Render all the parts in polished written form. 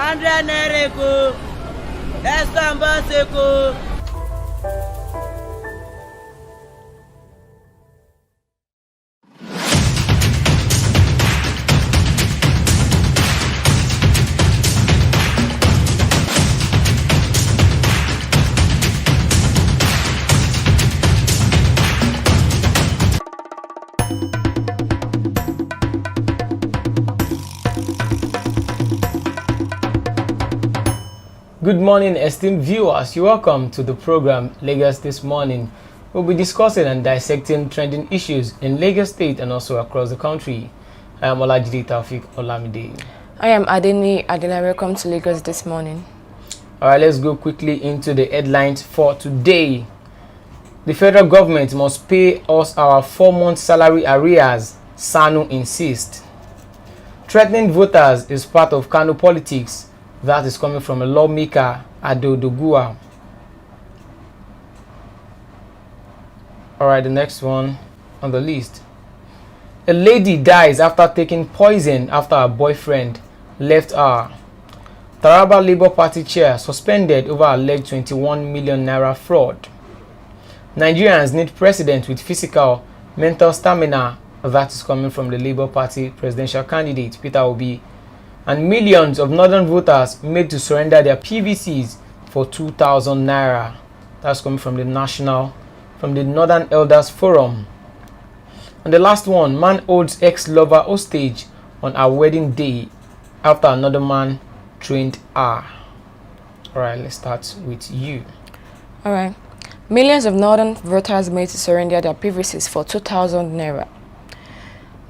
100 naira ko. Estamba seko. Good morning, esteemed viewers. You're welcome to the program Lagos This Morning. We'll be discussing and dissecting trending issues in Lagos State and also across the country. I am Olajide Taufik Olamide. I am Adeni Adela. Welcome to Lagos This Morning. Alright, let's go quickly into the headlines for today. The federal government must pay us our 4-month salary arrears, Ssanu insists. Threatening voters is part of Kano politics. That is coming from a lawmaker, Adodogua. Alright, the next one on the list. A lady dies after taking poison after her boyfriend left her. Taraba Labour Party chair suspended over alleged 21 million naira fraud. Nigerians need president with physical, mental stamina. That is coming from the Labour Party presidential candidate, Peter Obi. And millions of northern voters made to surrender their PVCs for 2,000 naira. That's coming from the Northern Elders Forum. And the last one, man holds ex-lover hostage on her wedding day after another man trained her. Alright, let's start with you. Alright. Millions of northern voters made to surrender their PVCs for 2,000 naira.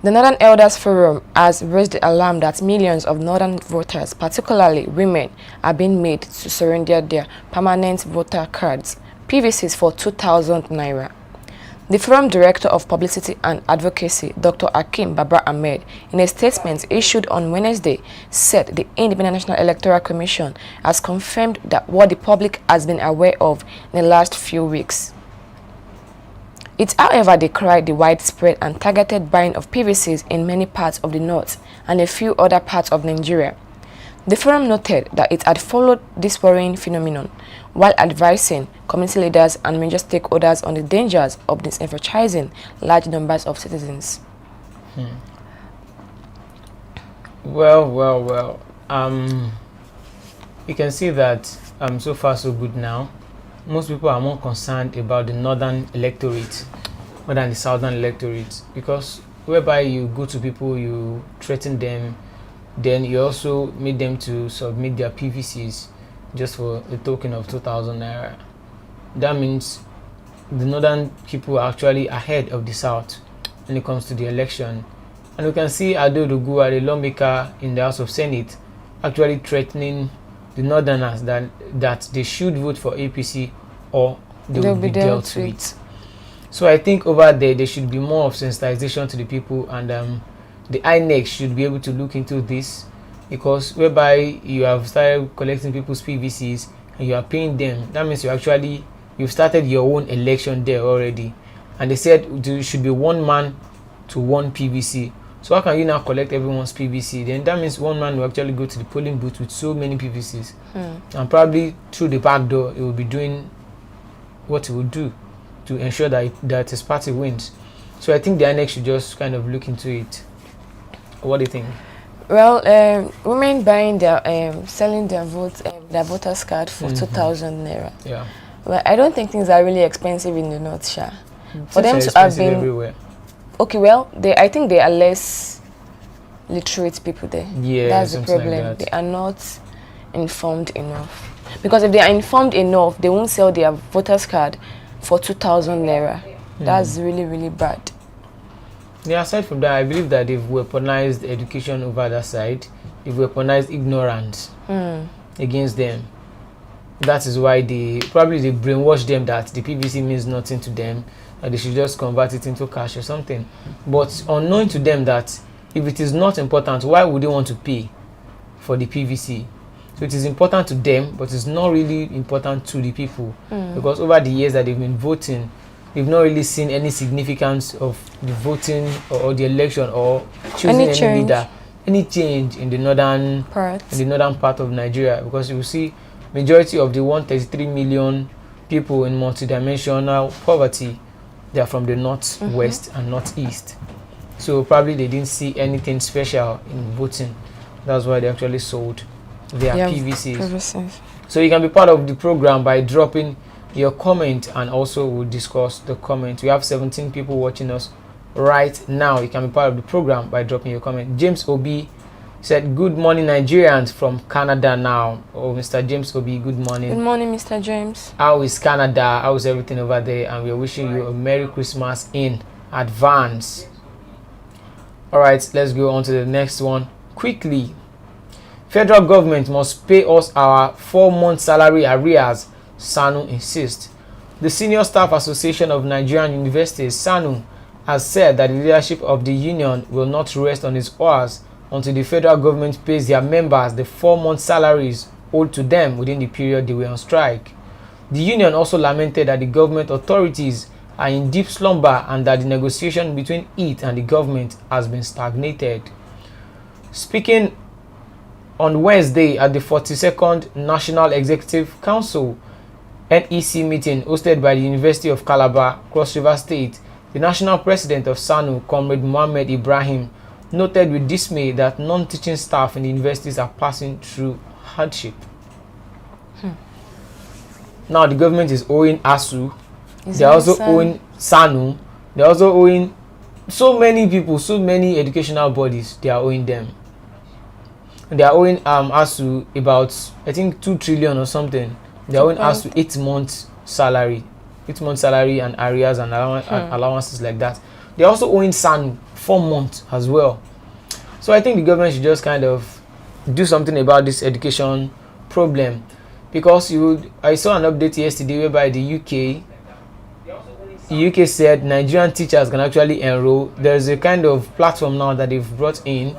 The Northern Elders Forum has raised the alarm that millions of northern voters, particularly women, are being made to surrender their permanent voter cards, PVCs, for 2,000 naira. The Forum Director of Publicity and Advocacy, Dr. Hakeem Baba Ahmed, in a statement issued on Wednesday, said the Independent National Electoral Commission has confirmed that what the public has been aware of in the last few weeks. It, however, decried the widespread and targeted buying of PVCs in many parts of the north and a few other parts of Nigeria. The forum noted that it had followed this worrying phenomenon while advising community leaders and major stakeholders on the dangers of disenfranchising large numbers of citizens. Well. You can see that so far so good now. Most people are more concerned about the northern electorate more than the southern electorate, because whereby you go to people, you threaten them, then you also made them to submit their PVCs just for a token of 2,000 naira. That means the northern people are actually ahead of the south when it comes to the election. And we can see Adodogua, the lawmaker in the House of Senate, actually threatening the northerners that they should vote for APC or they will be dealt with. So I think over there should be more of sensitization to the people, and the INEC should be able to look into this, because whereby you have started collecting people's PVCs and you are paying them, that means you've started your own election there already. And they said there should be one man to one PVC. So how can you now collect everyone's PVC? Then that means one man will actually go to the polling booth with so many PVCs. And probably through the back door, he will be doing what he will do to ensure that his party wins. So I think the INEC should just kind of look into it. What do you think? Well, women buying selling their voters card for 2,000 naira. Yeah. Well, I don't think things are really expensive in the north, Sha. For them Things to are have expensive been everywhere. Okay, well, I think they are less literate people there. Yeah, that's the problem. Like that. They are not informed enough. Because if they are informed enough, they won't sell their voters card for 2,000 naira. That's really, really bad. Yeah, aside from that, I believe that they've weaponized education over that side. They've weaponized ignorance against them. That is why they brainwash them that the PVC means nothing to them, and they should just convert it into cash or something. But unknown to them that if it is not important, why would they want to pay for the PVC? So it is important to them, but it's not really important to the people, because over the years that they've been voting, they've not really seen any significance of the voting or the election or choosing any leader any change in the northern part of Nigeria, because you will see majority of the 133 million people in multidimensional poverty, they are from the northwest and northeast. So probably they didn't see anything special in voting. That's why they actually sold their PVCs. So you can be part of the program by dropping your comment, and also we'll discuss the comment. We have 17 people watching us right now. You can be part of the program by dropping your comment. James Obi said, "Good morning, Nigerians from Canada now." Oh, Mr. James Obi, good morning. Good morning, Mr. James. How is Canada? How is everything over there? And we're wishing you a Merry Christmas in advance. All right, let's go on to the next one quickly. Federal government must pay us our 4-month salary arrears, Ssanu insists. The Senior Staff Association of Nigerian Universities, Ssanu, has said that the leadership of the union will not rest on its oars until the federal government pays their members the 4-month salaries owed to them within the period they were on strike. The union also lamented that the government authorities are in deep slumber and that the negotiation between it and the government has been stagnated. Speaking on Wednesday at the 42nd National Executive Council NEC meeting hosted by the University of Calabar, Cross River State, the national president of Ssanu, Comrade Mohammed Ibrahim, noted with dismay that non-teaching staff in the universities are passing through hardship. Now the government is owing ASU, they're also owing Ssanu, they're also owing so many people, so many educational bodies, they are owing them. They are owing ASU about, I think, 2 trillion or something. They are owing ASU 8 months salary. 8 months salary and arrears and allowances like that. They are also owing Ssanu 4 months as well. So I think the government should just kind of do something about this education problem, because I saw an update yesterday whereby the UK said Nigerian teachers can actually enroll. There's a kind of platform now that they've brought in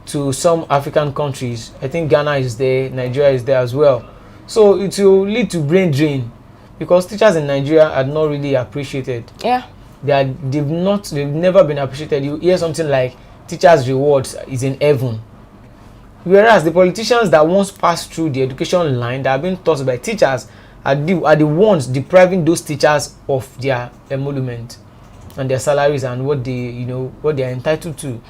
to some African countries. I think Ghana is there, Nigeria is there as well. So it will lead to brain drain, because teachers in Nigeria are not really appreciated. Yeah. They've never been appreciated. You hear something like teachers' rewards is in heaven. Whereas the politicians that once passed through the education line that have been taught by teachers are the ones depriving those teachers of their emolument and their salaries and what they are entitled to.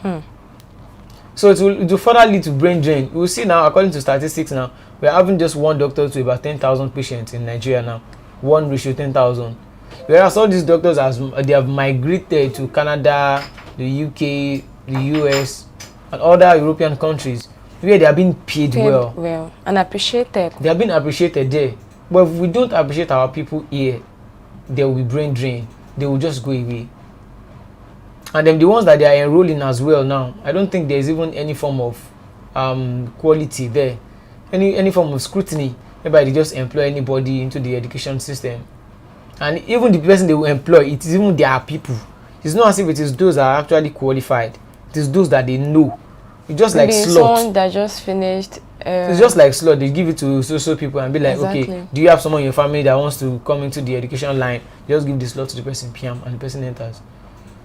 So it will further lead to brain drain. We will see now, according to statistics now, we are having just 1 doctor to about 10,000 patients in Nigeria now. 1 ratio 10,000. Whereas all these doctors, they have migrated to Canada, the UK, the US, and other European countries where they are being paid well and appreciated. They are being appreciated there. But if we don't appreciate our people here, there will be brain drain. They will just go away. And then the ones that they are enrolling as well now, I don't think there is even any form of quality there, any form of scrutiny whereby they just employ anybody into the education system. And even the person they will employ, it is even their people. It's not as if it is those that are actually qualified. It is those that they know. It's just like slot. Someone that just finished. It's just like slot. They give it to social people and be like, okay, do you have someone in your family that wants to come into the education line? Just give the slot to the person, PM, and the person enters.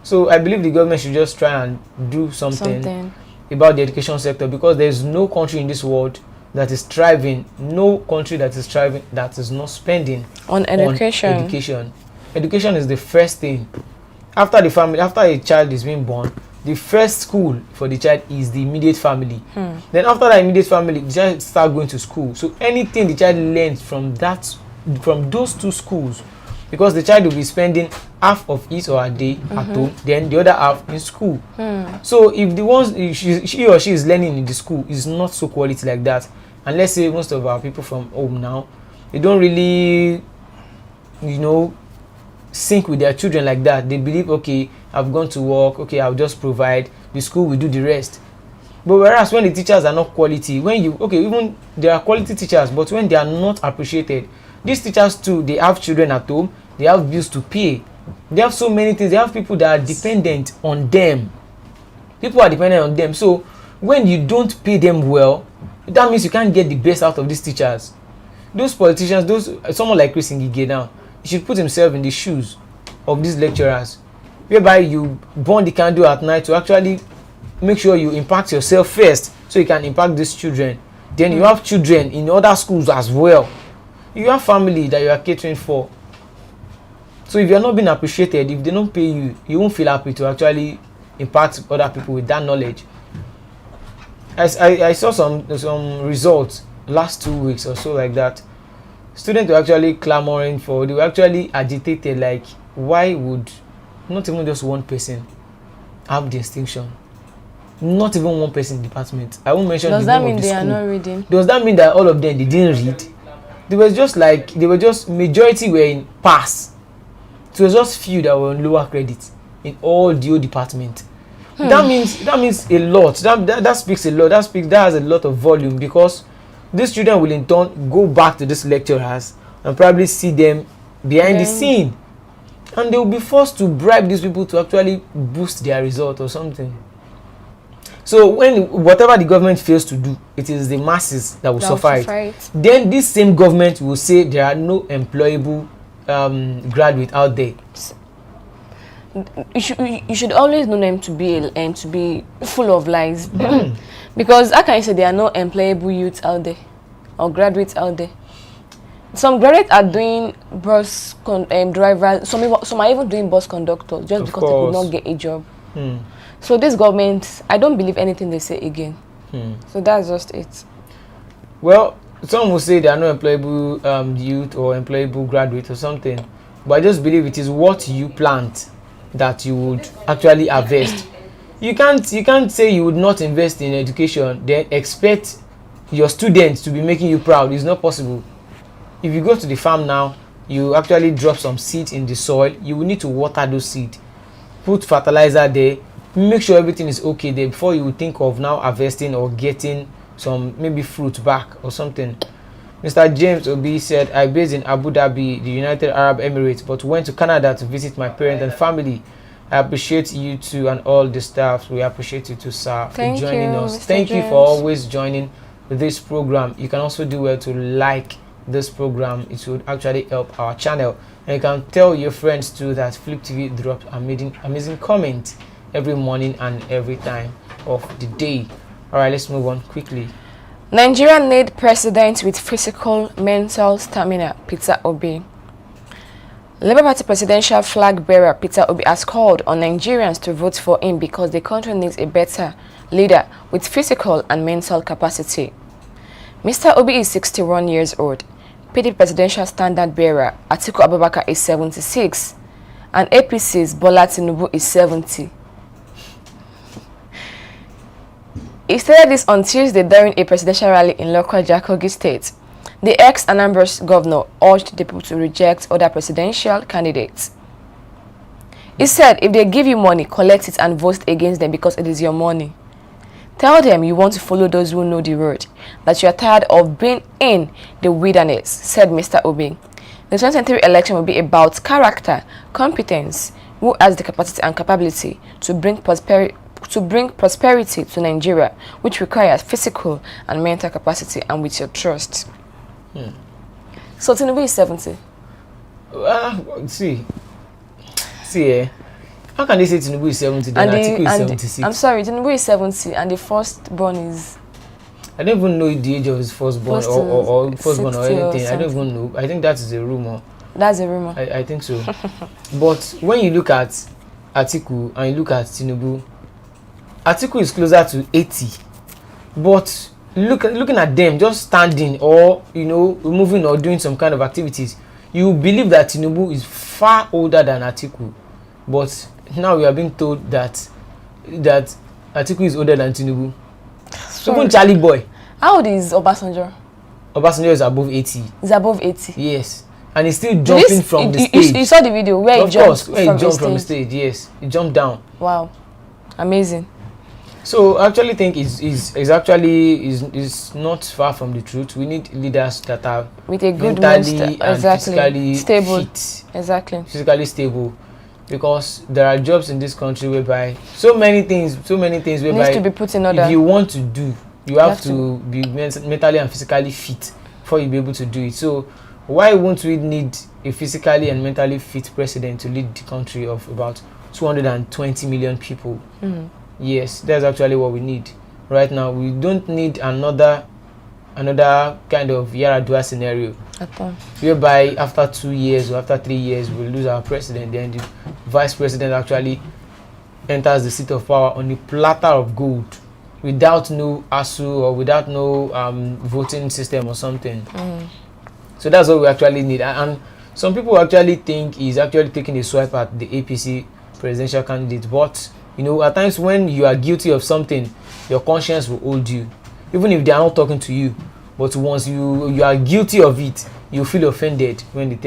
So I believe the government should just try and do something about the education sector, because there is no country in this world that is thriving, no country that is thriving that is not spending on education. Education is the first thing. After a child is being born, the first school for the child is the immediate family. Then after that immediate family, the child starts going to school. So anything the child learns from those 2 schools, because the child will be spending half of his or her day at home, then the other half in school. So if the ones she or she is learning in the school is not so quality like that, and let's say most of our people from home now, they don't really, sync with their children like that. They believe, okay, I've gone to work, okay, I'll just provide, the school will do the rest. But whereas when the teachers are not quality, even there are quality teachers, but when they are not appreciated, these teachers too, they have children at home, they have bills to pay, they have so many things, they have people that are dependent on them. People are dependent on them. So when you don't pay them well, that means you can't get the best out of these teachers. Those politicians, someone like Chris Ngige now, he should put himself in the shoes of these lecturers, whereby you burn the candle at night to actually make sure you impact yourself first so you can impact these children. Then you have children in other schools as well. You have family that you are catering for. So if you're not being appreciated, if they don't pay you, you won't feel happy to actually impact other people with that knowledge. I saw some results last 2 weeks or so like that. Students were actually clamoring for, they were actually agitated, like, why would not even just one person have the distinction? Not even one person in the department. I won't mention the name of the school. Does that mean they are not reading? Does that mean that all of them, they didn't read? They were just majority were in pass. So it was just few that were on lower credit in all the whole department. That means a lot. That speaks a lot. That has a lot of volume, because these children will in turn go back to these lecturers and probably see them behind the scene, and they will be forced to bribe these people to actually boost their result or something. So when whatever the government fails to do, it is the masses that will suffer it. Then this same government will say there are no employable graduate out there. You should always know them to be full of lies. Because how can you say there are no employable youths out there or graduates out there? Some graduates are doing bus drivers. Some are even doing bus conductors just because they could not get a job. So this government, I don't believe anything they say again. So that's just it. Well, some will say there are no employable youth or employable graduate or something, but I just believe it is what you plant that you would actually harvest. You can't say you would not invest in education then expect your students to be making you proud. It's not possible. If you go to the farm now, you actually drop some seed in the soil, you will need to water those seeds, put fertilizer there, make sure everything is okay there before you would think of now harvesting or getting some maybe fruit back or something. Mr. James Obi said, I based in Abu Dhabi, the United Arab Emirates, but went to Canada to visit my parents and family. I appreciate you too and all the staff. We appreciate you too, sir, for joining us. Thank you for always joining this program. You can also do well to like this program. It would actually help our channel. And you can tell your friends too that Flip TV drops amazing comment every morning and every time of the day. All right, let's move on quickly. Nigerian need president with physical, mental stamina, Peter Obi. Labour Party presidential flag bearer Peter Obi has called on Nigerians to vote for him because the country needs a better leader with physical and mental capacity. Mr. Obi is 61 years old. PDP presidential standard bearer Atiku Abubakar is 76 and APC's Bola Tinubu is 70. He stated this on Tuesday during a presidential rally in local Kogi State. The ex-Anambra governor urged the people to reject other presidential candidates. He said, if they give you money, collect it and vote against them because it is your money. Tell them you want to follow those who know the road, that you are tired of being in the wilderness, said Mr. Obi. The 2023 election will be about character, competence, who has the capacity and capability to bring prosperity to Nigeria, which requires physical and mental capacity and with your trust. So Tinubu is 70. How can they say Tinubu is 70 then Atiku is 76? I'm sorry, Tinubu is 70 and the firstborn is... I don't even know the age of his firstborn or firstborn or anything. I don't even know. I think that is a rumor. That's a rumor. I think so. But when you look at Atiku and you look at Tinubu, Atiku is closer to 80. But looking at them just standing or moving or doing some kind of activities, you believe that Tinubu is far older than Atiku. But now we are being told that Atiku is older than Tinubu. Even Charlie Boy. How old is Obasanjo? Obasanjo is above 80. He's above 80. Yes. And he's still jumping from the stage. You saw the video where he jumped from the stage. Yes. He jumped down. Wow. Amazing. So I actually think is not far from the truth. We need leaders that are with a good mentally and physically stable. Fit. Exactly. Physically stable. Because there are jobs in this country whereby so many things whereby needs to be put in order. If you want to do, you have to be mentally and physically fit before you be able to do it. So why won't we need a physically and mentally fit president to lead the country of about 220 million people? Yes, that's actually what we need right now. We don't need another kind of Yaradua scenario whereby after 2 years or after 3 years we lose our president, then the vice president actually enters the seat of power on a platter of gold without no ASU or without no voting system or something. So that's what we actually need. And some people actually think he's actually taking a swipe at the APC presidential candidate, but you know, at times when you are guilty of something, your conscience will hold you, even if they are not talking to you. But once you are guilty of it, you feel offended when you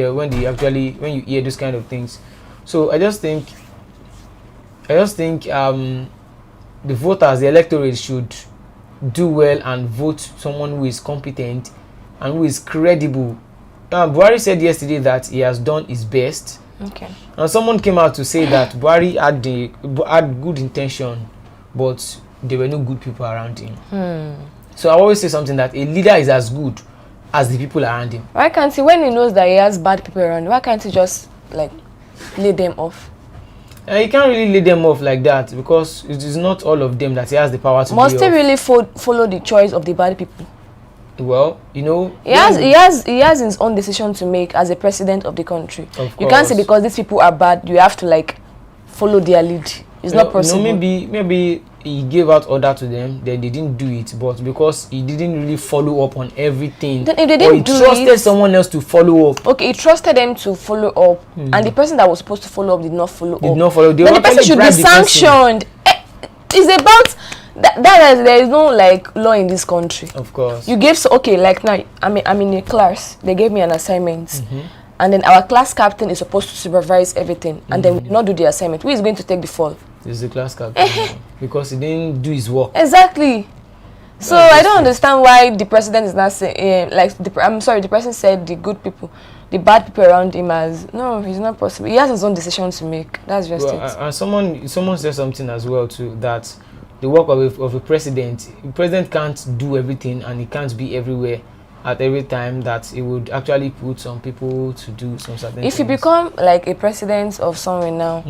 hear those kind of things. So I just think the voters, the electorate should do well and vote someone who is competent and who is credible. Buhari said yesterday that he has done his best. Okay. And someone came out to say that Buhari had good intention, but there were no good people around him. So I always say something that a leader is as good as the people around him. Why can't he, when he knows that he has bad people around, why can't he just like lay them off? He can't really lay them off like that because it is not all of them that he has the power to. Must he really follow the choice of the bad people? Well, you know, he has his own decision to make as a president of the country. You can't say because these people are bad, you have to like follow their lead. It's not possible. No, maybe he gave out order to them, then they didn't do it, but because he didn't really follow up on everything, then if they didn't or he trusted someone else to follow up. Okay, he trusted them to follow up, and the person that was supposed to follow up did not follow up. Then the person should be sanctioned. It's about that there is no like law in this country. Of course. You gave like now I'm in a class. They gave me an assignment, and then our class captain is supposed to supervise everything, and then we did not do the assignment. Who is going to take the fall? It's the class captain because he didn't do his work. Exactly. So I don't understand why the president is not saying the president said the good people, the bad people around him as no, it's not possible. He has his own decision to make. That's just it. And someone said something as well too, that the work of a president, the president can't do everything and he can't be everywhere at every time, that he would actually put some people to do some certain things. If you become like a president of somewhere now,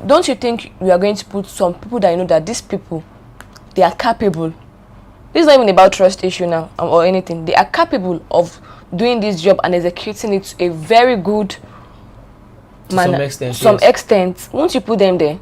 don't you think you are going to put some people that you know that these people, they are capable? This is not even about trust issue now or anything. They are capable of doing this job and executing it to a very good manner. Some extent. Won't you put them there?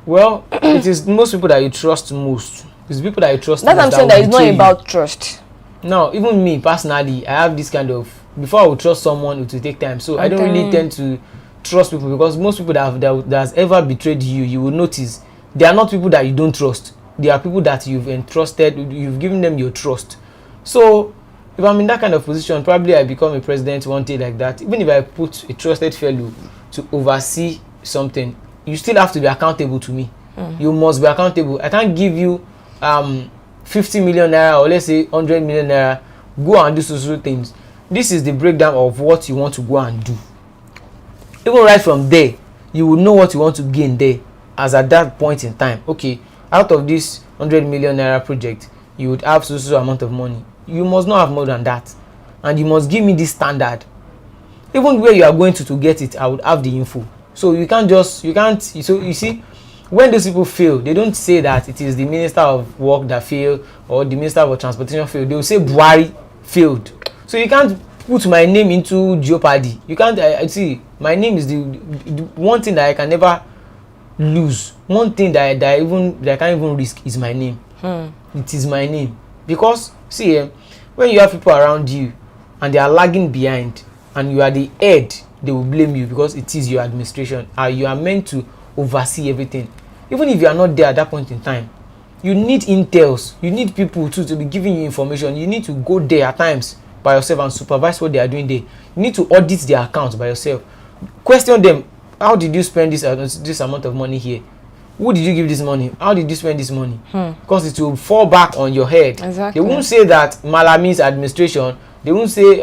Well, it is most people that you trust most. It's people that you trust. That's what I'm saying, that it's not about trust. No, even me personally, I have this kind of, before I would trust someone, it will take time. So I don't really tend to trust people, because most people that has ever betrayed you, you will notice they are not people that you don't trust. They are people that you've entrusted, you've given them your trust. So if I'm in that kind of position, probably I become a president one day like that. Even if I put a trusted fellow to oversee something, you still have to be accountable to me. You must be accountable. I can't give you 50 million naira or let's say 100 million naira, go and do social things. This is the breakdown of what you want to go and do. Even right from there, you will know what you want to gain there as at that point in time. Okay, out of this 100 million naira project, you would have so amount of money. You must not have more than that, and you must give me this standard. Even where you are going to get it, I would have the info. So so you see, when those people fail, they don't say that it is the Minister of Work that failed or the Minister of Transportation failed. They will say Buhari failed. So you can't put my name into jeopardy. You can't. I see, my name is the one thing that I can never lose. One thing that I can't even risk is my name. It is my name. Because see, when you have people around you and they are lagging behind and you are the head, they will blame you because it is your administration. You are meant to oversee everything. Even if you are not there at that point in time, you need intels. You need people too to be giving you information. You need to go there at times by yourself and supervise what they are doing there. You need to audit their accounts by yourself. Question them, how did you spend this amount of money here? Who did you give this money? How did you spend this money? Because it will fall back on your head. Exactly. They won't say that Malami's administration. They won't say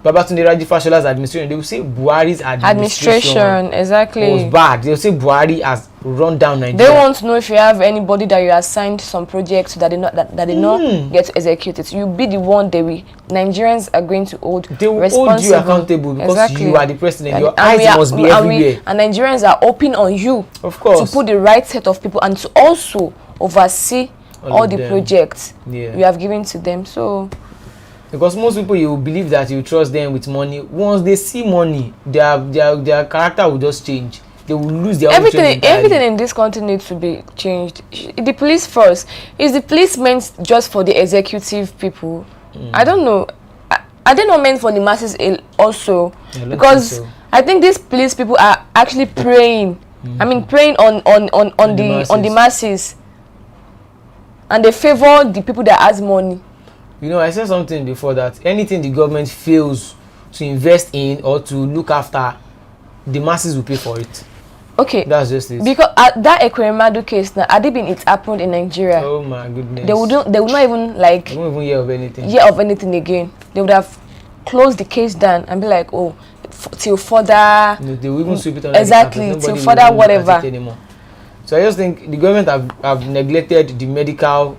Babatunde Raji Fashola's administration, they will say Buhari's administration exactly was bad. They will say Buhari has run down Nigeria. They want to know if you have anybody that you assigned some projects that they not get to execute it. You be the one Nigerians are going to hold. They will hold you accountable because you are the president. Your eyes must be everywhere. And Nigerians are open on you, of course, to put the right set of people and to also oversee all the projects you have given to them. So, because most people, you believe that you trust them with money. Once they see money, their character will just change. They will lose their everything in this country needs to be changed. The police first. Is the police meant just for the executive people? I don't know. Are they not meant for the masses also? Because I think these police people are actually preying. I mean, preying on the masses, and they favor the people that has money. You know, I said something before that anything the government fails to invest in or to look after, the masses will pay for it. Okay, that's just it. Because that Ekweremadu case now, had it been it happened in Nigeria, oh my goodness, they would not even like. They won't even hear of anything. Hear of anything again. They would have closed the case down and be like, oh, till further. No, they will even sweep it under exactly, till further whatever. Anymore. So I just think the government have neglected the medical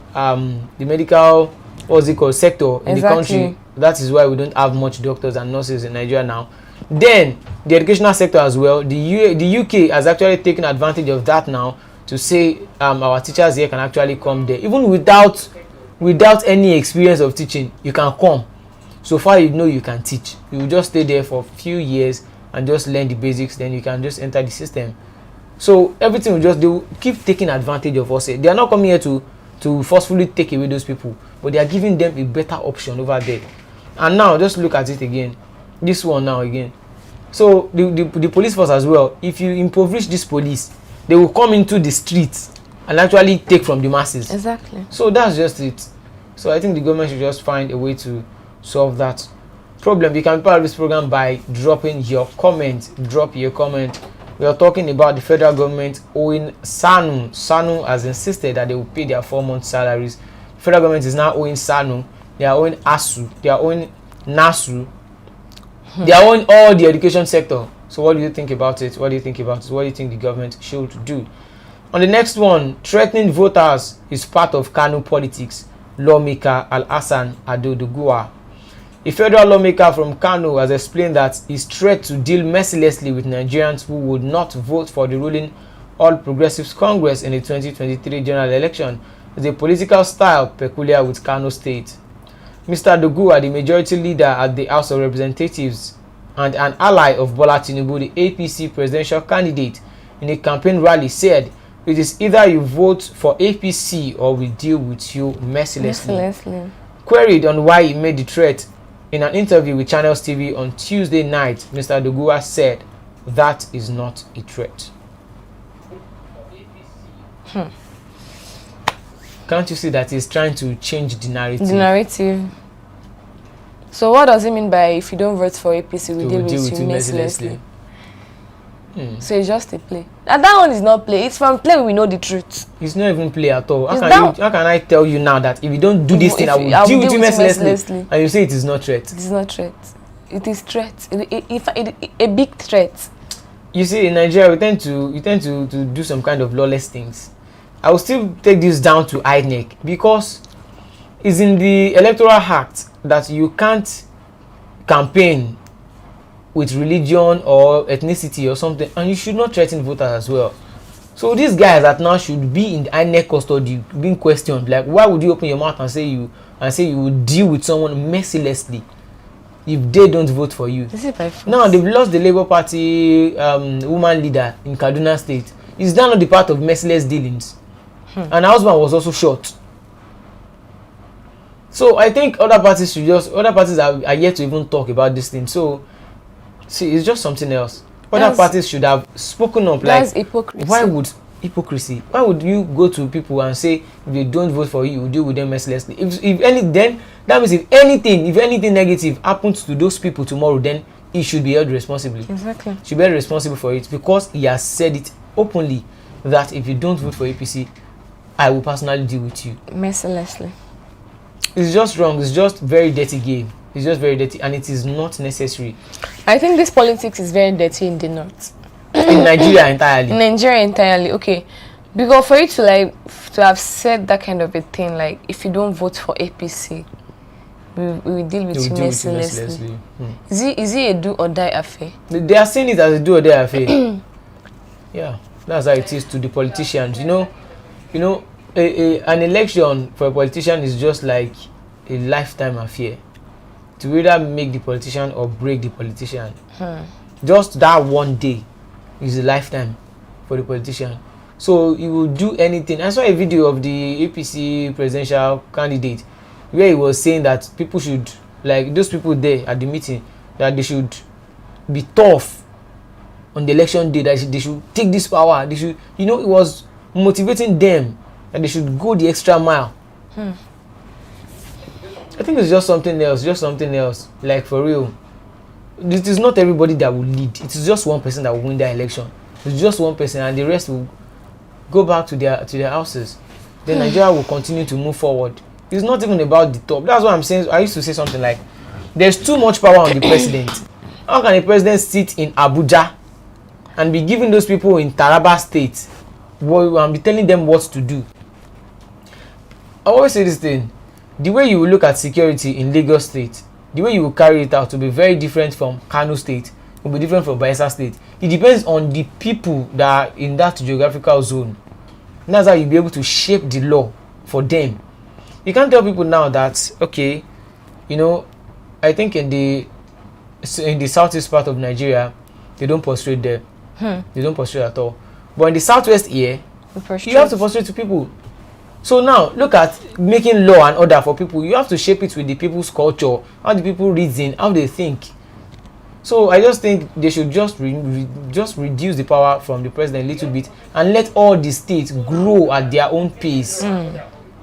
what's it called sector in the country. That is why we don't have much doctors and nurses in Nigeria now. Then the educational sector as well. The UK has actually taken advantage of that now to say our teachers here can actually come there even without any experience of teaching. You can come. So far you know you can teach. You will just stay there for a few years and just learn the basics. Then you can just enter the system. So everything they will keep taking advantage of us. They are not coming here to forcefully take away those people, but they are giving them a better option over there. And now just look at it again. This one now again. So the police force as well, if you impoverish this police, they will come into the streets and actually take from the masses. Exactly. So that's just it. So I think the government should just find a way to solve that problem. You can be part of this program by dropping your comment. Drop your comment. We are talking about the federal government owing Ssanu. Ssanu has insisted that they will pay their 4-month salaries. The federal government is now owing Ssanu. They are owing ASU. They are owing NASU. They are owing all the education sector. So what do you think about it? What do you think about it? What do you think the government should do? On the next one, threatening voters is part of Kano politics. Lawmaker Al-Hassan Adodugua. A federal lawmaker from Kano has explained that his threat to deal mercilessly with Nigerians who would not vote for the ruling All Progressives Congress in the 2023 general election is a political style peculiar with Kano State. Mr. Dogua, the majority leader at the House of Representatives and an ally of Bola Tinubu, the APC presidential candidate, in a campaign rally said, "It is either you vote for APC or we deal with you mercilessly." Queried on why he made the threat in an interview with Channels TV on Tuesday night, Mr. Dogua said, "That is not a threat." Can't you see that he's trying to change the narrative? So what does it mean by if you don't vote for APC, we deal with you mercilessly? So it's just a play. And that one is not play. It's from play we know the truth. It's not even play at all. How can I tell you now that if you don't do this thing, I will deal with you mercilessly? And you say it is not threat. It is not threat. It is threat. A big threat. You see, in Nigeria, we tend to do some kind of lawless things. I will still take this down to INEC because it's in the Electoral Act that you can't campaign with religion or ethnicity or something, and you should not threaten voters as well. So these guys that now should be in the INEC custody being questioned, like why would you open your mouth and say you would deal with someone mercilessly if they don't vote for you? Now they've lost the Labour Party woman leader in Kaduna State. Is that not the part of merciless dealings? And her husband was also shot. So I think other parties are yet to even talk about this thing. So see, it's just something else. Other parties should have spoken up. That's hypocrisy. Why would you go to people and say if they don't vote for you, you deal with them mercilessly? If anything negative happens to those people tomorrow, then he should be held responsibly. Exactly. Should be held responsible for it because he has said it openly that if you don't vote for APC, I will personally deal with you mercilessly. It's just wrong. It's just very dirty game. It's just very dirty, and it is not necessary. I think this politics is very dirty in the north. In Nigeria entirely. In Nigeria entirely, okay. Because for you to to have said that kind of a thing, like if you don't vote for APC, we will deal with you mercilessly. Is it a do or die affair? They are seeing it as a do or die affair. Yeah, that's how it is to the politicians. An election for a politician is just like a lifetime affair. To either make the politician or break the politician. Just that one day is a lifetime for the politician. So he will do anything. I saw a video of the APC presidential candidate where he was saying that people should, like those people there at the meeting, that they should be tough on the election day, that they should take this power. They should, it was motivating them that they should go the extra mile. I think it's just something else, like for real. It is not everybody that will lead. It is just one person that will win the election. It's just one person, and the rest will go back to their houses. Then Nigeria will continue to move forward. It's not even about the top. That's what I'm saying. I used to say something like, there's too much power on the president. How can a president sit in Abuja and be giving those people in Taraba State and be telling them what to do? I always say this thing. The way you will look at security in Lagos State, the way you will carry it out will be very different from Kano State, will be different from Bayelsa State. It depends on the people that are in that geographical zone. And that's how you'll be able to shape the law for them. You can't tell people now that, okay, I think in the southeast part of Nigeria, they don't prostrate there. They don't prostrate at all. But in the southwest here, you have to prostrate to people. So now, look at making law and order for people. You have to shape it with the people's culture, how the people reason, how they think. So I just think they should just reduce the power from the president a little bit and let all the states grow at their own pace.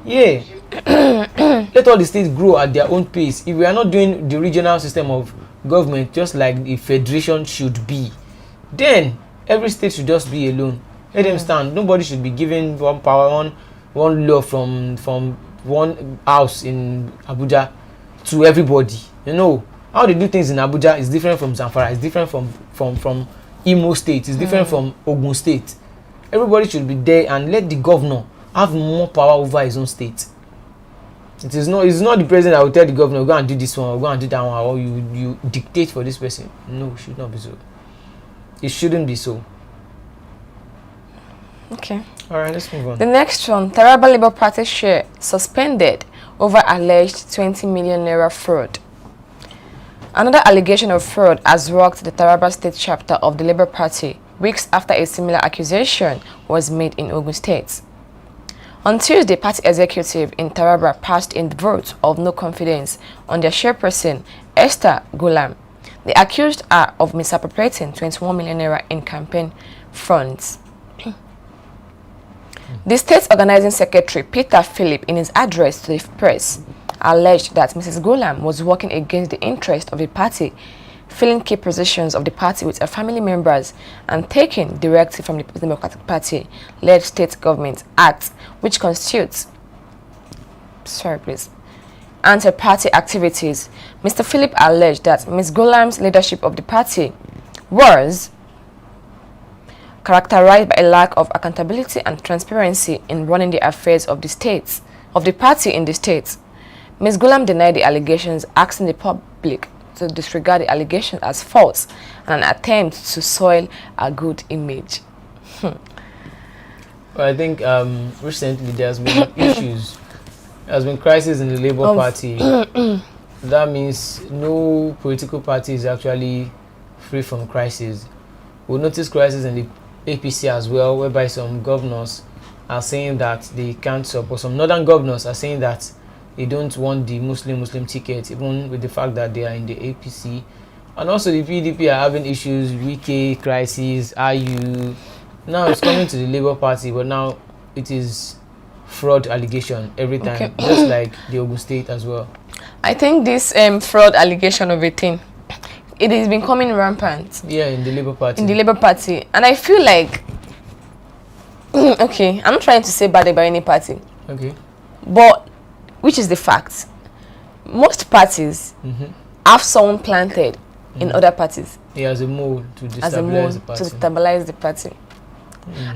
Yeah. Let all the states grow at their own pace. If we are not doing the regional system of government just like the federation should be, then every state should just be alone. Let them stand. Nobody should be given one power, one law from one house in Abuja to everybody. How they do things in Abuja is different from Zamfara, it's different from Imo State, it's different from Ogun State. Everybody should be there and let the governor have more power over his own state. It's not the president that will tell the governor, go and do this one, or go and do that one, or you dictate for this person. No, it should not be so. It shouldn't be so. Okay. Alright, let's move on. The next one, Taraba Labour Party share suspended over alleged 20 million naira fraud. Another allegation of fraud has rocked the Taraba State chapter of the Labour Party weeks after a similar accusation was made in Ogun State. On Tuesday, party executive in Taraba passed in the vote of no confidence on their chairperson, Esther Gulam. They accused her of misappropriating 21 million naira in campaign funds. The state's organizing secretary, Peter Philip, in his address to the press, alleged that Mrs. Gulam was working against the interest of the party, filling key positions of the party with her family members, and taking directive from the Democratic Party-led state government act, which constitutes anti-party activities. Mr. Philip alleged that Ms. Gulam's leadership of the party was characterized by a lack of accountability and transparency in running the affairs of the party in the state. Ms. Gulam denied the allegations, asking the public to disregard the allegations as false and an attempt to soil a good image. Well, I think recently there's been issues. There's been crisis in the Labour Party. That means no political party is actually free from crisis. We'll notice crisis in the APC as well, whereby some governors are saying that they can't support. Some northern governors are saying that they don't want the Muslim ticket, even with the fact that they are in the APC. And also the PDP are having issues, WK crisis, IU. Now it's coming to the Labour Party, but now it is fraud allegation every time, just like the Ogun State as well. I think this fraud allegation of a thing, it has been coming rampant. Yeah, in the Labour Party. In the Labour Party. And I feel like, okay, I'm not trying to say bad about any party. Okay. But, which is the fact, most parties have someone planted in other parties. He has a mole to As a mole destabilize the party. to stabilize the party.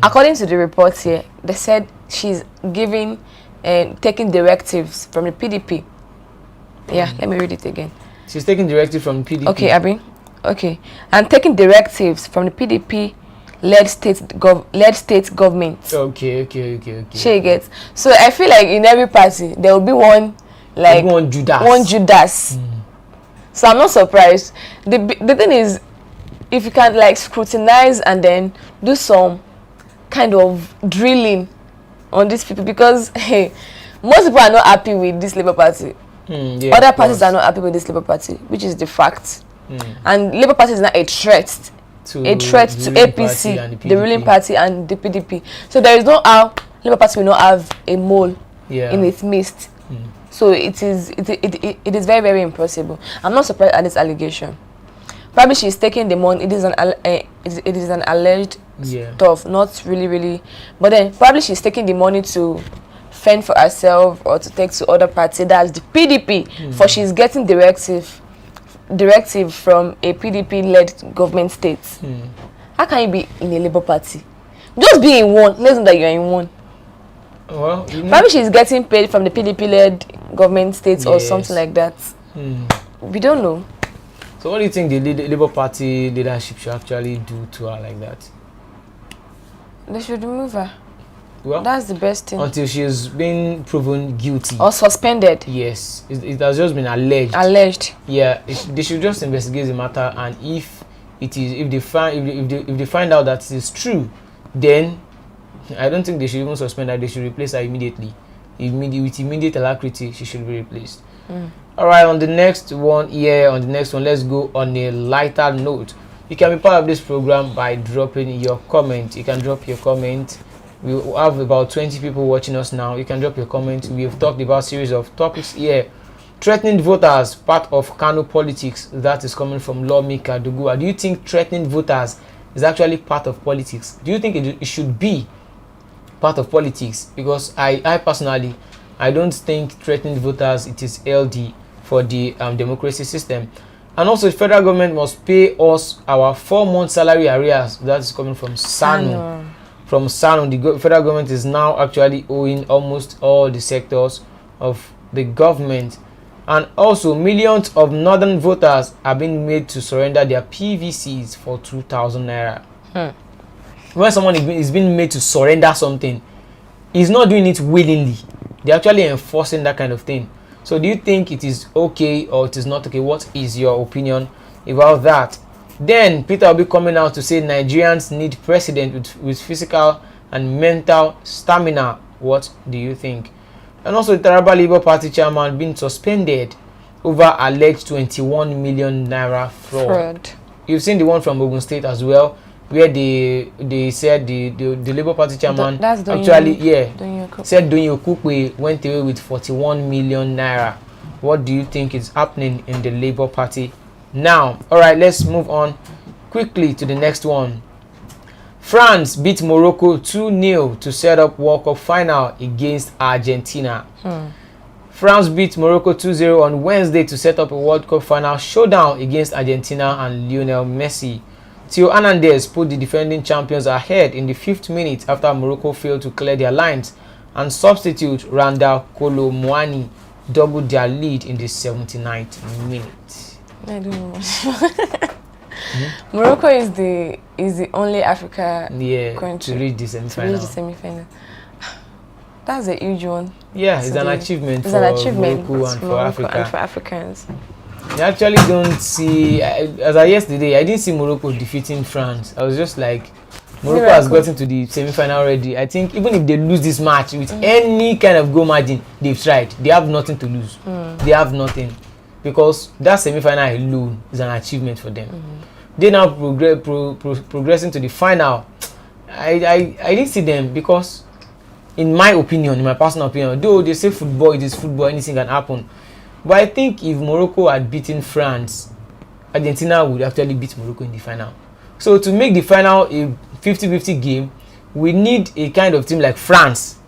According to the report here, they said she's giving and taking directives from the PDP. Yeah, let me read it again. She's taking directive from PDP. Okay, Abby. Okay, and taking directives from the PDP-led state government. Okay. She gets. So I feel like in every party there will be one, like one Judas. One Judas. So I'm not surprised. The thing is, if you can like scrutinize and then do some kind of drilling on these people, because hey, most people are not happy with this Labour Party. Yeah, Other parties are not happy with this Labour Party, which is the fact. And Labour Party is not a threat to APC, the ruling party, and the PDP. So there is no how Labour Party will not have a mole in its midst. So it is very, very impossible. I'm not surprised at this allegation. Probably she's taking the money. It is an alleged stuff, not really. But then probably she's taking the money to fend for herself or to take to other party. That's the PDP. For she's getting directive from a PDP-led government state. How can you be in a Labour Party? Just be in one. Let's know that you're in one. Well, probably she's getting paid from the PDP-led government states or something like that. We don't know. So what do you think the Labour Party leadership should actually do to her like that? They should remove her. Well, that's the best thing. Until she has been proven guilty. Or suspended. Yes. It has just been alleged. Alleged. Yeah. They should just investigate the matter, and if they find out that it is true, then I don't think they should even suspend her. They should replace her immediately. With immediate alacrity, she should be replaced. Alright, on the next one, let's go on a lighter note. You can be part of this program by dropping your comment. You can drop your comment. We have about 20 people watching us now. You can drop your comment. We have talked about a series of topics here. Threatening voters, part of Kano politics. That is coming from lawmaker Dugua. Do you think threatening voters is actually part of politics? Do you think it should be part of politics? Because I personally, I don't think threatening voters, it is LD for the democracy system. And also, the federal government must pay us our 4-month salary arrears. That is coming from Ssanu. From Ssanu, the federal government is now actually owing almost all the sectors of the government. And also, millions of northern voters are being made to surrender their PVCs for 2,000 naira. When someone is being made to surrender something, he's not doing it willingly. They're actually enforcing that kind of thing. So do you think it is okay or it is not okay? What is your opinion about that? Then Peter will be coming out to say Nigerians need president with physical and mental stamina. What do you think? And also, the Taraba Labour Party chairman being suspended over alleged 21 million naira fraud. You've seen the one from Ogun State as well, where they said the Labour Party chairman actually said Donyo Kukwe went away with 41 million naira. What do you think is happening in the Labour Party now? Alright, let's move on quickly to the next one. France beat Morocco 2-0 to set up World Cup final against Argentina. France beat Morocco 2-0 on Wednesday to set up a World Cup final showdown against Argentina and Lionel Messi. Theo Hernandez put the defending champions ahead in the 5th minute after Morocco failed to clear their lines, and substitute Randal Kolo Muani doubled their lead in the 79th minute. I don't know. Morocco is the only Africa country to reach the semi-final. That's a huge one. Yeah, it's an achievement for Morocco and for Africa. And for Africans. I actually don't see, as of yesterday, I didn't see Morocco defeating France. I was just like, Morocco has gotten to the semi-final already. I think even if they lose this match with any kind of goal margin, they've tried. They have nothing to lose. They have nothing. Because that semi-final alone is an achievement for them. They now progressing to the final. I didn't see them because, in my opinion, in my personal opinion, though they say football, it is football, anything can happen. But I think if Morocco had beaten France, Argentina would actually beat Morocco in the final. So to make the final a 50-50 game, we need a kind of team like France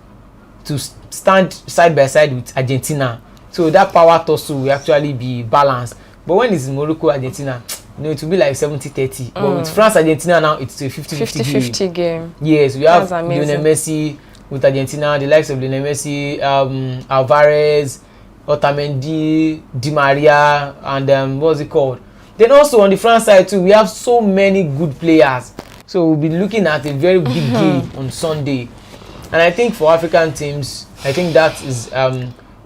to stand side by side with Argentina. So that power tussle will actually be balanced. But when it's Morocco, Argentina, it will be like 70-30. But with France, Argentina now, it's a 50-50 game. Yes, we have That's Lionel Messi with Argentina, the likes of Lionel Messi, Alvarez, Otamendi, Di Maria, and what's it called? Then also on the France side too, we have so many good players. So we'll be looking at a very big game on Sunday. And I think for African teams, I think that is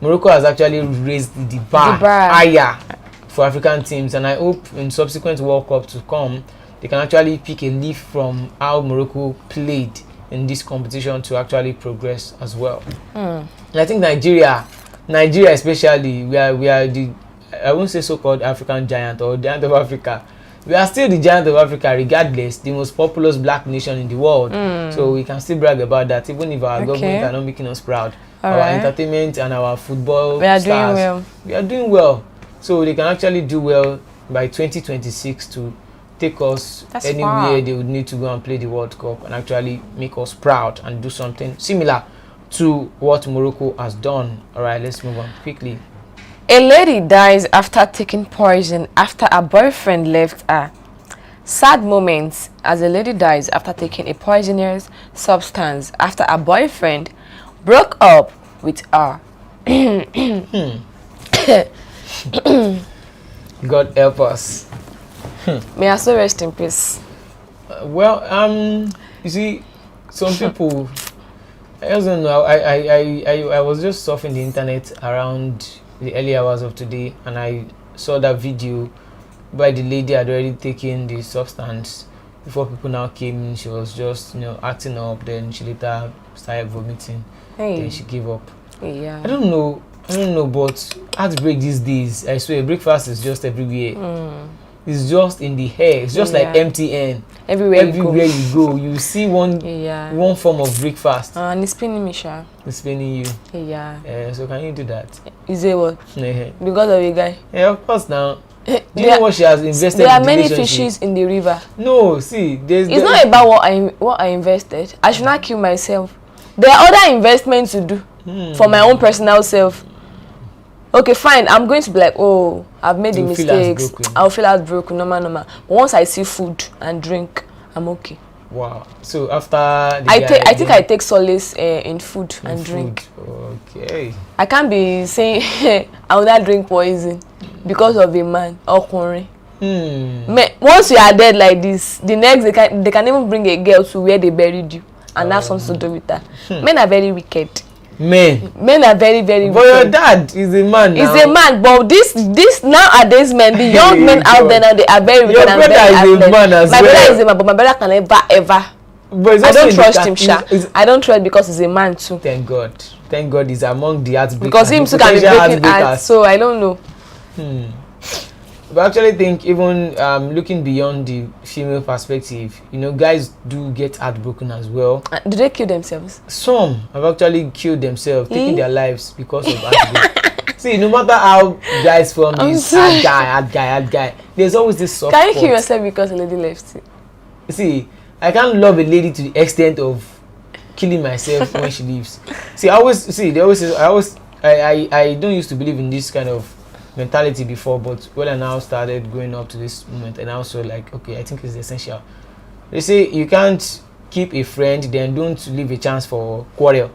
Morocco has actually raised the bar higher for African teams, and I hope in subsequent World Cup to come, they can actually pick a leaf from how Morocco played in this competition to actually progress as well. And I think Nigeria especially, we are the, I won't say so-called African giant or giant of Africa. We are still the giant of Africa, regardless, the most populous black nation in the world. So we can still brag about that, even if our government are not making us proud. Our entertainment and our football stars, doing well. We are doing well. So they can actually do well by 2026 to take us anywhere they would need to go and play the World Cup and actually make us proud and do something similar to what Morocco has done. All right, let's move on quickly. A lady dies after taking poison after a boyfriend left her. Sad moments as a lady dies after taking a poisonous substance after a boyfriend broke up with her. God help us. May I so rest in peace. You see, some people, I don't know. I was just surfing the internet around the early hours of today, and I saw that video where the lady had already taken the substance before people now came in. She was just acting up. Then she later started vomiting. Then she gave up. Yeah. I don't know, but heartbreak these days, I swear, breakfast is just everywhere. It's just in the air. It's just like MTN. Everywhere you go, you see one form of breakfast. And it's spinning me, Sha. It's spinning you. Yeah. So can you do that? Is it what? Because of a guy. Yeah, of course now. Do you know what she has invested There in are many relationship? fishes in the river. No, see, it's not about what I invested. I should not kill myself. There are other investments to do for my own personal self. Okay, fine. I'm going to be like, oh, I've made the mistakes. I'll feel heartbroken, normal. But once I see food and drink, I'm okay. Wow. So after the I think I take solace in food and drink. Okay. I can't be saying I will not drink poison because of a man or quarry. Once you are dead like this, the next they can even bring a girl to where they buried you and have something to do with that. Men are very wicked. Men are very, very wicked. But your dad is a man now. He's a man, but this nowadays men, the young men out there now, they are very wicked and very heartless. Your brother is a man as well. My brother is a man, but my brother can ever. But I don't trust him, Sha. I don't trust because he's a man too. Thank God he's among the heartbreakers. Because him too can be breaking hearts, so I don't know. But I actually think even looking beyond the female perspective, guys do get heartbroken as well. Do they kill themselves? Some have actually killed themselves, taking their lives because of heartbreak. See, no matter how guys form this hard guy, there's always this soft spot. Can you kill yourself because a lady left you? See, I can't love a lady to the extent of killing myself when she leaves. See, I don't used to believe in this kind of mentality before, but when I now started going up to this moment, and also like, okay, I think it's essential. They say you can't keep a friend, then don't leave a chance for quarrel.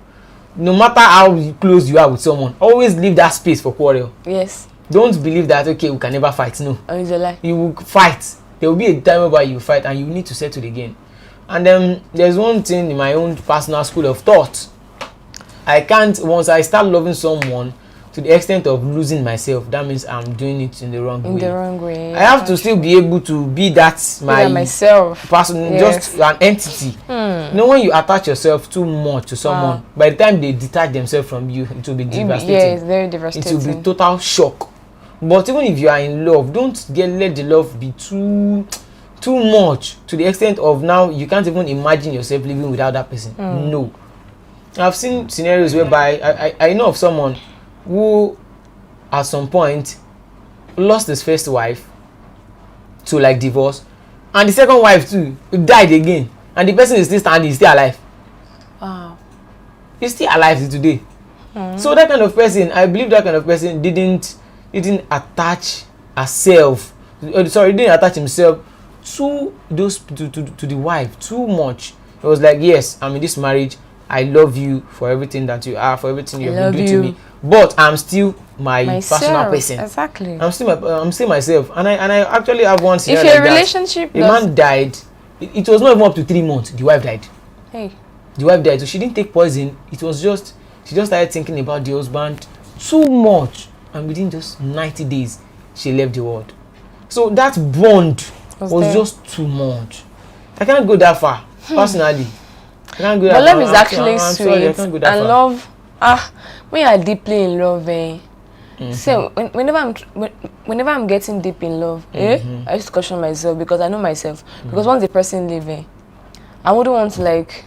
No matter how close you are with someone, always leave that space for quarrel. Yes. Don't believe that, okay, we can never fight. No. Oh, it's a lie. You will fight. There will be a time where you fight and you need to settle again. And then there's one thing in my own personal school of thought. Once I start loving someone to the extent of losing myself, that means I'm doing it in the wrong way. I have to still be able to be myself person, just an entity. When you attach yourself too much to someone, by the time they detach themselves from you, it will be devastating. Yeah, it's very devastating. It will be total shock. But even if you are in love, don't let the love be too much to the extent of now you can't even imagine yourself living without that person. No. I've seen scenarios whereby I know of someone who at some point lost his first wife to like divorce, and the second wife too died again, and the person is still standing, he's still alive. Wow. He's still alive till today. So that kind of person, I believe that kind of person didn't attach herself. Sorry, he didn't attach himself to those to the wife too much. It was like, yes, I'm in this marriage. I love you for everything that you are, for everything you've been doing to me. But I'm still myself. Personal person. Exactly. I'm still myself. And I actually have one scenario. If your relationship, a man died. It was not even up to 3 months. The wife died. Hey. The wife died. So she didn't take poison. It was just she just started thinking about the husband too much, and within just 90 days, she left the world. So that bond was just too much. I can't go that far personally. I can't go that far. But love is actually sweet. Sorry, and love, when you are deeply in love, so whenever I'm getting deep in love, I used to caution myself because I know myself. Because once the person leaves, I wouldn't want to like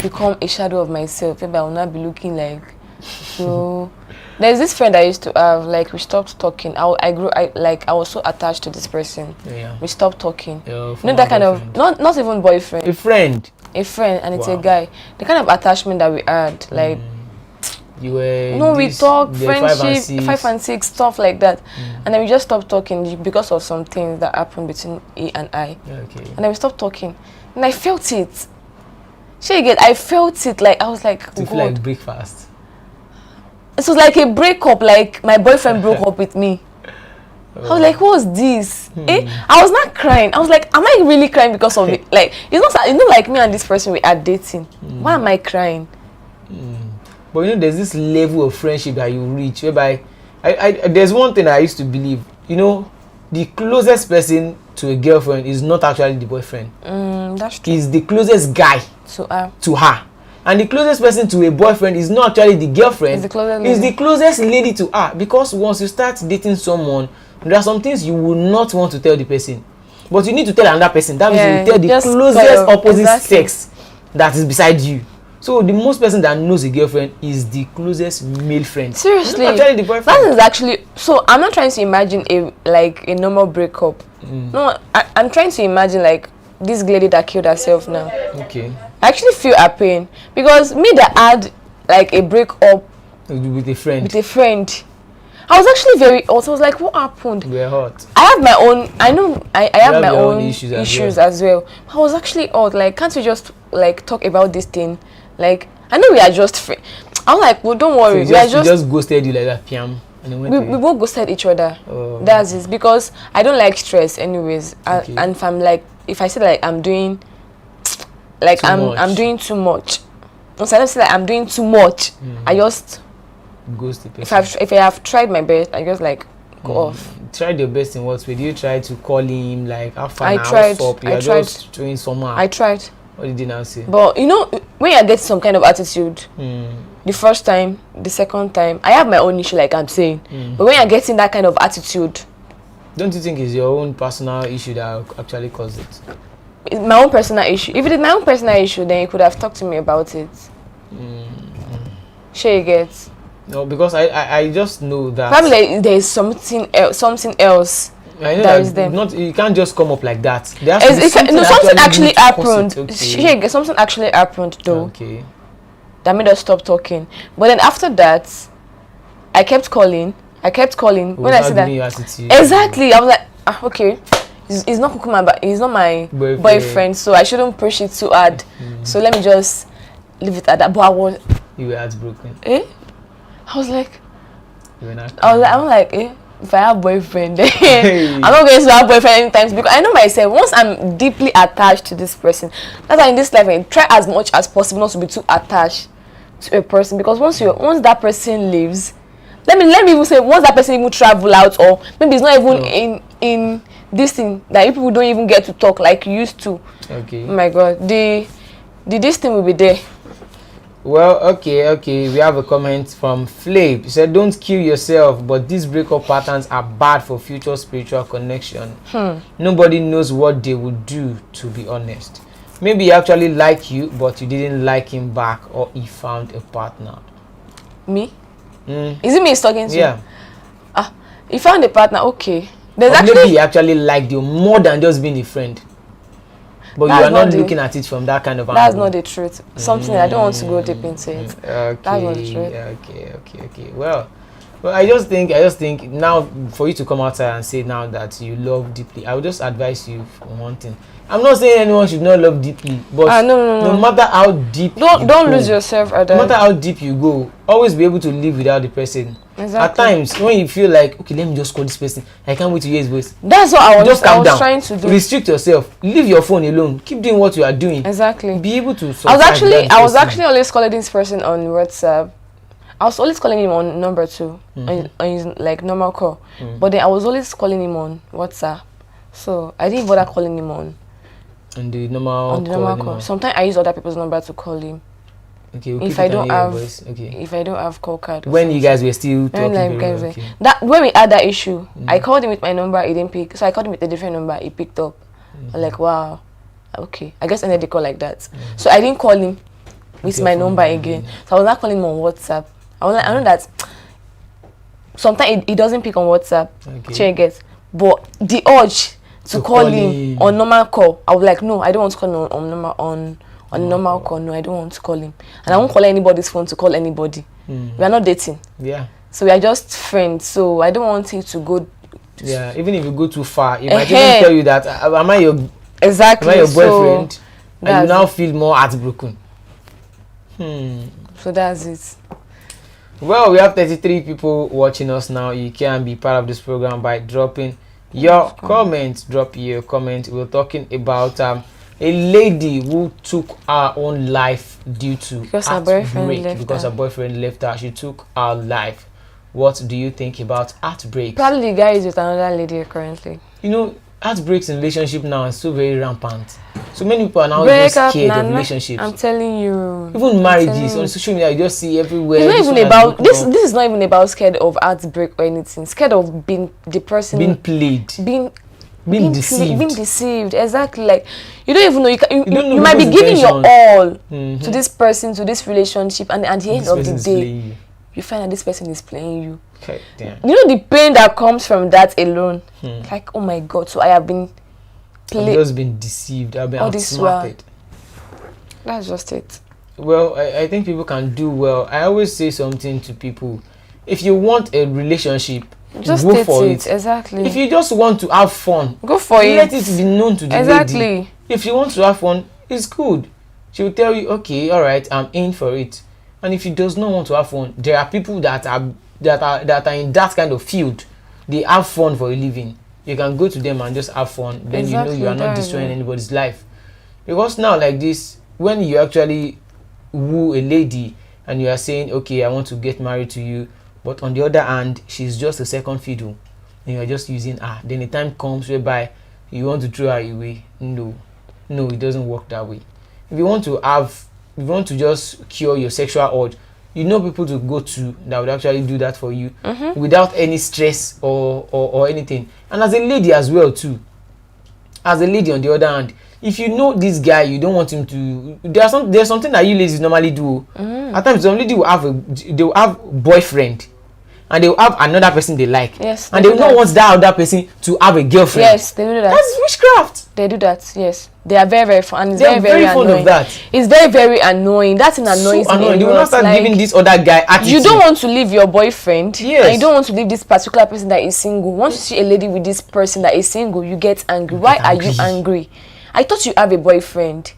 become a shadow of myself. Maybe I will not be looking like. So there's this friend I used to have. Like we stopped talking. I was so attached to this person. Yeah. We stopped talking. You know that kind of not even boyfriend. A friend, and it's a guy. The kind of attachment that we had, like. You were we talk friendship, 5 and 6, stuff like that, and then we just stopped talking because of some things that happened between he and I. Okay. And then we stopped talking, and I felt it. I felt it. Like I was like, to feel like breakfast. It was like a breakup. Like my boyfriend broke up with me. I was like, what's this? I was not crying. I was like, am I really crying because of it? Like it's not like me and this person we are dating. Why am I crying? But you know, there's this level of friendship that you reach whereby there's one thing I used to believe. You know, the closest person to a girlfriend is not actually the boyfriend. That's true. He's the closest guy to her. And the closest person to a boyfriend is not actually the girlfriend. It's the closest lady to her. Because once you start dating someone, there are some things you will not want to tell the person. But you need to tell another person. That means you tell the closest opposite sex that is beside you. So the most person that knows a girlfriend is the closest male friend. Seriously, actually the boyfriend. That is actually so. I'm not trying to imagine a normal breakup. No, I'm trying to imagine like this lady that killed herself now. Okay. I actually feel her pain because me that had like a breakup with a friend. I was actually very hurt. I was like, what happened? We were hurt. I have my own. I know. I have my own issues as well. I was actually hurt. Like, can't we just like talk about this thing? Like, I know we are just free. I'm like, well, don't worry. So we just ghosted you like that, Piam. And we both ghosted each other. That's it. Because I don't like stress, anyways. Okay. And if I say like I'm doing, like I'm doing too much. Once I don't say like I'm doing too much, I just ghost the person. If I have tried my best, I just like go off. Tried your best in what way? Did you try to call him like how far? I tried. Just doing somehow. I tried. What did you now say? But you know, when you get some kind of attitude, the first time, the second time, I have my own issue, like I'm saying. But when you're getting that kind of attitude, don't you think it's your own personal issue that actually caused it? It's my own personal issue. If it is my own personal issue, then you could have talked to me about it. Sure, you get. No, because I just know that probably like there's something else. I know that is them. You can't just come up like that. Something actually happened. Okay. Something actually happened though. Okay. That made us stop talking. But then after that, I kept calling. When I said that, exactly, I was like, okay, he's not Kukuma, but he's not my boyfriend, so I shouldn't push it too hard. So let me just leave it at that. But you were heartbroken. I was like, I'm like, if I have boyfriend, I'm not going to have boyfriend anytime because I know myself. Once I'm deeply attached to this person, that's why in this life I try as much as possible not to be too attached to a person, because once that person leaves, let me even say once that person even travel out, or maybe it's not even in this thing that people don't even get to talk like you used to. Okay. Oh my God, this thing will be there. Well, okay. We have a comment from Flav. He said, don't kill yourself, but these breakup patterns are bad for future spiritual connection. Nobody knows what they would do, to be honest. Maybe he actually liked you, but you didn't like him back, or he found a partner. Me? Is it me he's talking to? Yeah. He found a partner, okay. Maybe he actually liked you more than just being a friend. But you are not looking at it from that kind of angle. That's not the truth. Something I don't want to go deep into it. Okay. That's not the truth. Okay. Well, I just think now for you to come outside and say now that you love deeply, I would just advise you on one thing. I'm not saying anyone should not love deeply, but no matter how deep don't lose yourself at that. No matter how deep you go, always be able to live without the person. Exactly. At times when you feel like, okay, let me just call this person, I can't wait to hear his voice. That's what I was trying to do. Restrict yourself. Leave your phone alone. Keep doing what you are doing. Exactly. Be able to I was actually always calling this person on WhatsApp. I was always calling him on number 2, on his like normal call. But then I was always calling him on WhatsApp. So I didn't bother calling him on the normal call. Sometimes I use other people's number to call him. Okay, if I don't have call card. When you guys were still talking, that when we had that issue, I called him with my number, he didn't pick. So I called him with a different number, he picked up. I'm like, wow, okay. I guess I ended the call like that. So I didn't call him with my number again. So I was not calling him on WhatsApp. I know that sometimes he doesn't pick on WhatsApp. Okay. But the urge to call him on normal call, I was like, no, I don't want to call him on normal call. No, I don't want to call him, and I won't call anybody's phone to call anybody. We are not dating. Yeah. So we are just friends. So I don't want it to go. Yeah. Even if you go too far, it might even tell you that am I your boyfriend, so and you now feel more heartbroken. So that's it. Well, we have 33 people watching us now. You can be part of this program by dropping your comments. Drop your comment. We're talking about a lady who took her own life due to because her boyfriend left her. She took her life. What do you think about heartbreak? Probably the guy is with another lady currently. You know, heartbreaks in relationship now is so very rampant. So many people are now just scared of relationships. I'm telling you. Even marriages on social media, you just see everywhere. It's not even about this is not even about scared of heartbreak or anything. Scared of being the person being played. Being deceived. Being deceived. Exactly. Like you don't even know you might be giving your all to this person, to this relationship, and at the end of the day you find that this person is playing you. Okay, damn. You know the pain that comes from that alone. Like, oh my God, so I have been I've just been deceived. I've been outsmarted. That's just it. Well, I think people can do well. I always say something to people. If you want a relationship, just go for it. Exactly. If you just want to have fun, go for it. Let it be known to the lady. If you want to have fun, it's good. She will tell you, okay, all right, I'm in for it. And if she does not want to have fun, there are people that are in that kind of field. They have fun for a living. You can go to them and just have fun. Then you know you are not destroying anybody's life. Because now like this, when you actually woo a lady and you are saying, okay, I want to get married to you, but on the other hand, she's just a second fiddle, and you are just using her. Then the time comes whereby you want to throw her away. No, it doesn't work that way. If you want to just cure your sexual urge, you know people to go to that would actually do that for you without any stress or anything. And as a lady as well too. As a lady on the other hand, if you know this guy, you don't want him to. There's something that you ladies normally do. At times, some lady will have boyfriend, and they will have another person they like. Yes. And they will not want that other person to have a girlfriend. Yes, they do that. That's witchcraft. They do that. Yes, they are very, very fun. And it's They're very fond of that. It's very, very annoying. That's an annoying. So annoying. They will not start giving this other guy attitude. You don't want to leave your boyfriend. Yes. And you don't want to leave this particular person that is single. Once you see a lady with this person that is single, you get angry. Why are you angry? I thought you have a boyfriend.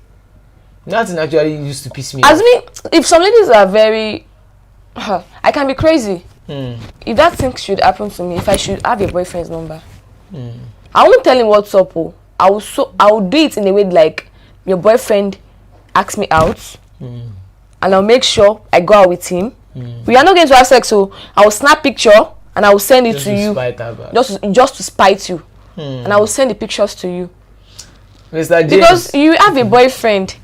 Nothing actually used to piss me off. As me, if some ladies are very, I can be crazy. If that thing should happen to me, if I should have a boyfriend's number, I won't tell him what's up. I will do it in a way like your boyfriend asks me out, and I'll make sure I go out with him. We are not going to have sex, so I will snap picture and I will send it to you, just to spite you, and I will send the pictures to you. Mr. James. Because you have a boyfriend,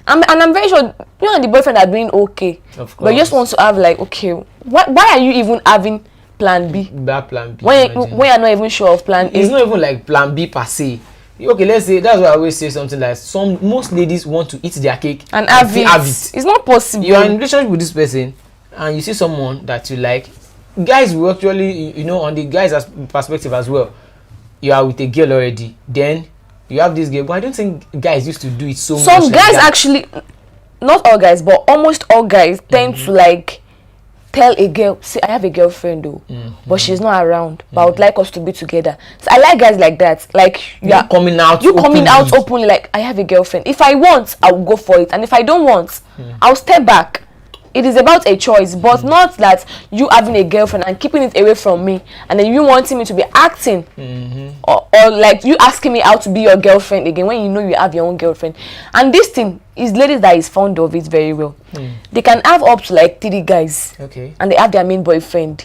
and I'm very sure you and the boyfriend are doing okay. Of course. But you just want to have like, okay, why are you even having plan B? That plan B. When you're not even sure of plan A. It's not even like plan B per se. Okay, let's say that's why I always say something like most ladies want to eat their cake and have it. It's not possible. You are in a relationship with this person and you see someone that you like. Guys will actually, on the guys' perspective as well. You are with a girl already, then you have this girl, but I don't think guys used to do it so much. Some guys actually, not all guys, but almost all guys tend to like tell a girl, say, I have a girlfriend though, but she's not around, but I would like us to be together. So I like guys like that. Like you coming out openly, like, I have a girlfriend. If I want, I will go for it, and if I don't want, I'll step back. It is about a choice, but not that you having a girlfriend and keeping it away from me, and then you wanting me to be acting, or like you asking me out to be your girlfriend again when you know you have your own girlfriend. And this thing is ladies that is fond of it very well. They can have up to like 3 guys, and they have their main boyfriend.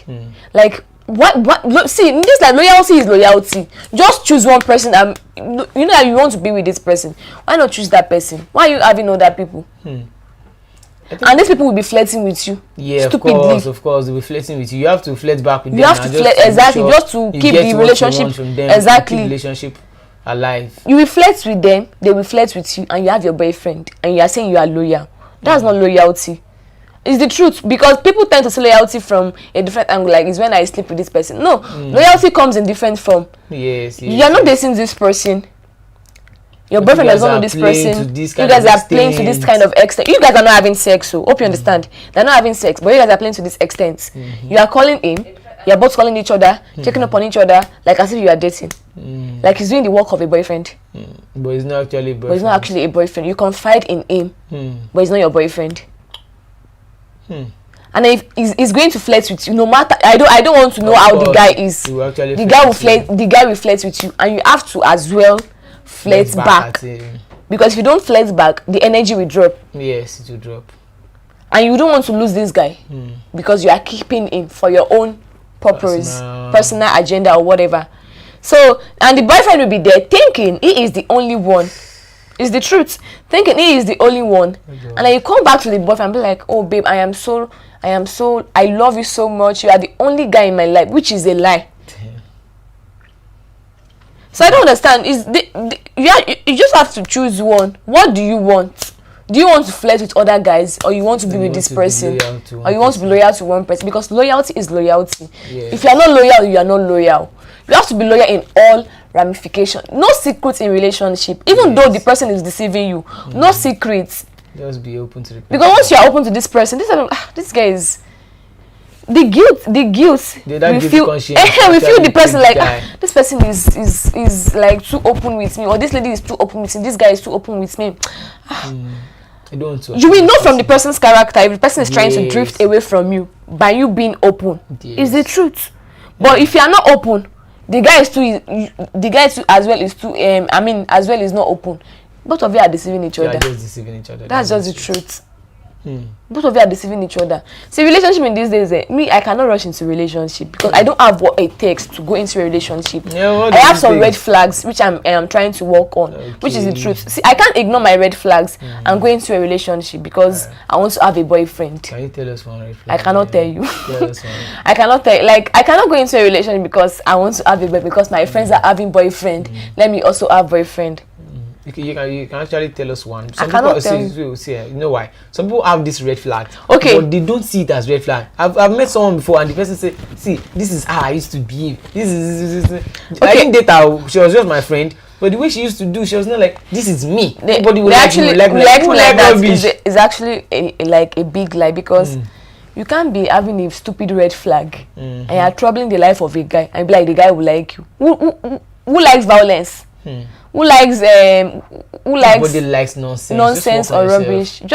Like what? See, this like loyalty is loyalty. Just choose one person, and you know that you want to be with this person. Why not choose that person? Why are you having other people? And these people will be flirting with you. Yeah, stupidly. of course, they'll be flirting with you. You have to flirt back with them. You have to flirt, exactly, just to keep the relationship, exactly, keep the relationship alive. You will flirt with them, they will flirt with you, and you have your boyfriend, and you are saying you are loyal. That's not loyalty. It's the truth, because people tend to see loyalty from a different angle, like it's when I sleep with this person. No, loyalty comes in different form. Yes. You are not dating this person. Your boyfriend does not know this person. You guys are playing to this kind of extent. You guys are not having sex, so hope you understand. They're not having sex, but you guys are playing to this extent. You are calling him, you are both calling each other, checking up on each other, like as if you are dating. Like he's doing the work of a boyfriend. But he's not actually a boyfriend. But he's not actually a boyfriend. You confide in him, but he's not your boyfriend. And if he's going to flirt with you, no matter, I don't want to know how the guy is. The guy will flirt with you, and you have to as well flirt back, because if you don't flirt back, the energy will drop. Yes, it will drop, and you don't want to lose this guy because you are keeping him for your own purpose, personal agenda or whatever. So, and the boyfriend will be there thinking he is the only one. It's the truth, thinking he is the only one. And then you come back to the boyfriend and be like, oh babe, I love you so much, you are the only guy in my life, which is a lie. So I don't understand. You just have to choose one. What do you want? Do you want to flirt with other guys, or you want to be with this person, or you want to be loyal to one person? Because loyalty is loyalty. Yes. If you are not loyal, you are not loyal. You have to be loyal in all ramifications. No secrets in relationship, even though the person is deceiving you. No secrets. Just be open to the person. Because once you are open to this person, this guy is. The guilt we feel the person like this person is like too open with me, or this lady is too open with me, this guy is too open with me. I don't want to. You will know from the person's character if the person is trying to drift away from you by you being open. It's the truth. But if you are not open, the guy too as well is not open. Both of you are deceiving each other. Just deceiving each other. That's just the truth. Both of you are deceiving each other. See, relationship in these days, I cannot rush into relationship because I don't have what it takes to go into a relationship. I have some red flags which I'm trying to work on, which is the truth. See, I can't ignore my red flags and go into a relationship because I want to have a boyfriend. Can you tell us one red flag? I cannot tell you. Tell us one. I cannot tell. Like, I cannot go into a relationship because I want to have a boyfriend because my friends are having boyfriend. Let me also have boyfriend. You can actually tell us one. Some people see, you know why? Some people have this red flag, but they don't see it as red flag. I've met someone before, and the person say, "See, this is how I used to behave. This. I didn't date her. She was just my friend, but the way she used to do, she was not like this is me. Nobody would actually like that. Is actually like a big lie because you can't be having a stupid red flag and you're troubling the life of a guy and be like the guy will like you. Who likes violence? Who likes nobody likes nonsense or rubbish? Just